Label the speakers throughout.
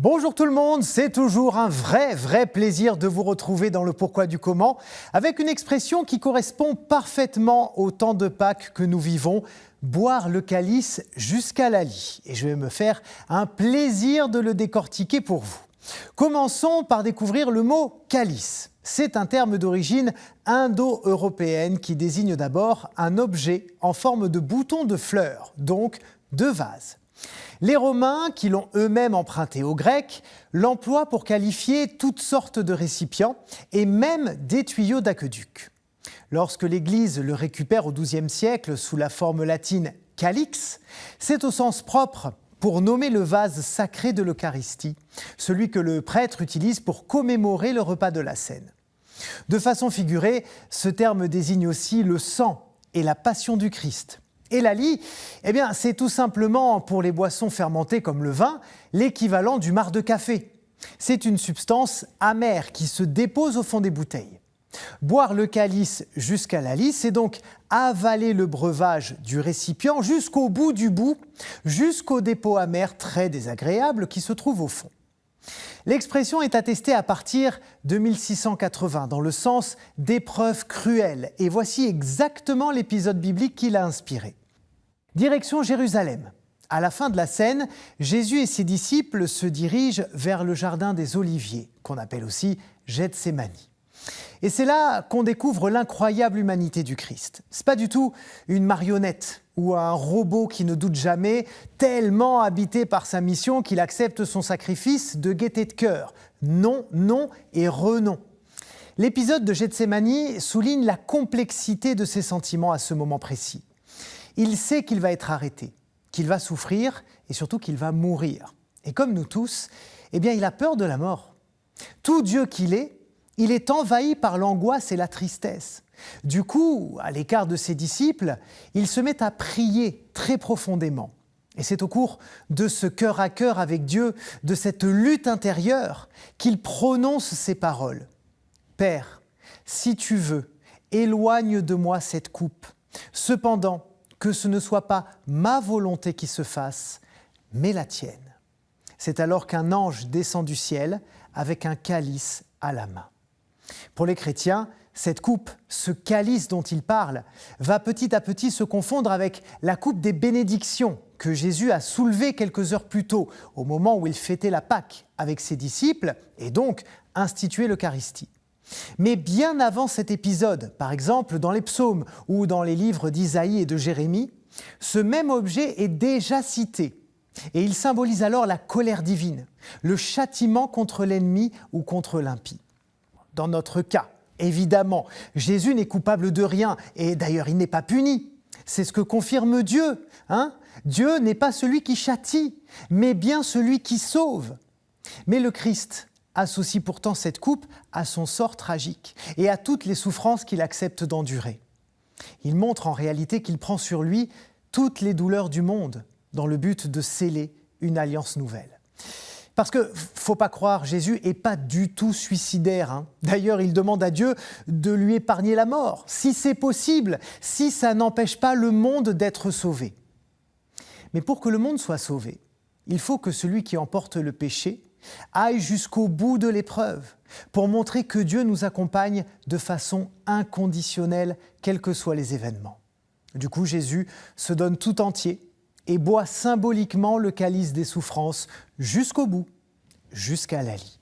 Speaker 1: Bonjour tout le monde, c'est toujours un vrai plaisir de vous retrouver dans le pourquoi du comment avec une expression qui correspond parfaitement au temps de Pâques que nous vivons, boire le calice jusqu'à la lie. Et je vais me faire un plaisir de le décortiquer pour vous. Commençons par découvrir le mot calice. C'est un terme d'origine indo-européenne qui désigne d'abord un objet en forme de bouton de fleurs, donc de vase. Les Romains, qui l'ont eux-mêmes emprunté aux Grecs, l'emploient pour qualifier toutes sortes de récipients et même des tuyaux d'aqueduc. Lorsque l'Église le récupère au XIIe siècle sous la forme latine « calix », c'est au sens propre pour nommer le vase sacré de l'Eucharistie, celui que le prêtre utilise pour commémorer le repas de la Cène. De façon figurée, ce terme désigne aussi le sang et la passion du Christ. Et la lie, c'est tout simplement, pour les boissons fermentées comme le vin, l'équivalent du marc de café. C'est une substance amère qui se dépose au fond des bouteilles. Boire le calice jusqu'à la lie, c'est donc avaler le breuvage du récipient jusqu'au bout du bout, jusqu'au dépôt amer très désagréable qui se trouve au fond. L'expression est attestée à partir de 1680 dans le sens d'épreuves cruelles. Et voici exactement l'épisode biblique qui l'a inspiré. Direction Jérusalem. À la fin de la Cène, Jésus et ses disciples se dirigent vers le jardin des Oliviers, qu'on appelle aussi Gethsémani. Et c'est là qu'on découvre l'incroyable humanité du Christ. C'est pas du tout une marionnette ou un robot qui ne doute jamais, tellement habité par sa mission qu'il accepte son sacrifice de gaieté de cœur. Non, non et renon. L'épisode de Gethsémani souligne la complexité de ses sentiments à ce moment précis. Il sait qu'il va être arrêté, qu'il va souffrir et surtout qu'il va mourir. Et comme nous tous, il a peur de la mort. Tout Dieu qu'il est, il est envahi par l'angoisse et la tristesse. Du coup, à l'écart de ses disciples, il se met à prier très profondément. Et c'est au cours de ce cœur à cœur avec Dieu, de cette lutte intérieure, qu'il prononce ces paroles. « Père, si tu veux, éloigne de moi cette coupe. Cependant, que ce ne soit pas ma volonté qui se fasse, mais la tienne. » C'est alors qu'un ange descend du ciel avec un calice à la main. Pour les chrétiens, cette coupe, ce calice dont il parle, va petit à petit se confondre avec la coupe des bénédictions que Jésus a soulevée quelques heures plus tôt, au moment où il fêtait la Pâque avec ses disciples et donc instituait l'Eucharistie. Mais bien avant cet épisode, par exemple dans les psaumes ou dans les livres d'Isaïe et de Jérémie, ce même objet est déjà cité. Et il symbolise alors la colère divine, le châtiment contre l'ennemi ou contre l'impie. Dans notre cas, évidemment, Jésus n'est coupable de rien et d'ailleurs il n'est pas puni. C'est ce que confirme Dieu. Dieu n'est pas celui qui châtie, mais bien celui qui sauve. Mais le Christ associe pourtant cette coupe à son sort tragique et à toutes les souffrances qu'il accepte d'endurer. Il montre en réalité qu'il prend sur lui toutes les douleurs du monde dans le but de sceller une alliance nouvelle. Parce que, faut pas croire, Jésus n'est pas du tout suicidaire. D'ailleurs, il demande à Dieu de lui épargner la mort, si c'est possible, si ça n'empêche pas le monde d'être sauvé. Mais pour que le monde soit sauvé, il faut que celui qui emporte le péché aille jusqu'au bout de l'épreuve pour montrer que Dieu nous accompagne de façon inconditionnelle, quels que soient les événements. Du coup, Jésus se donne tout entier et boit symboliquement le calice des souffrances jusqu'au bout, jusqu'à la lie.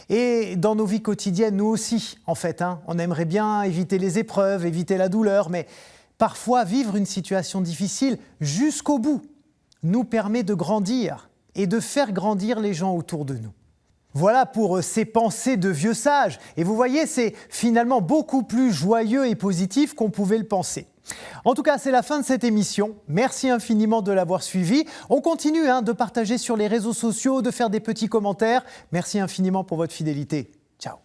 Speaker 1: Et dans nos vies quotidiennes, nous aussi, en fait, on aimerait bien éviter les épreuves, éviter la douleur, mais parfois vivre une situation difficile jusqu'au bout nous permet de grandir et de faire grandir les gens autour de nous. Voilà pour ces pensées de vieux sages. Et vous voyez, c'est finalement beaucoup plus joyeux et positif qu'on pouvait le penser. En tout cas, c'est la fin de cette émission. Merci infiniment de l'avoir suivi. On continue de partager sur les réseaux sociaux, de faire des petits commentaires. Merci infiniment pour votre fidélité. Ciao.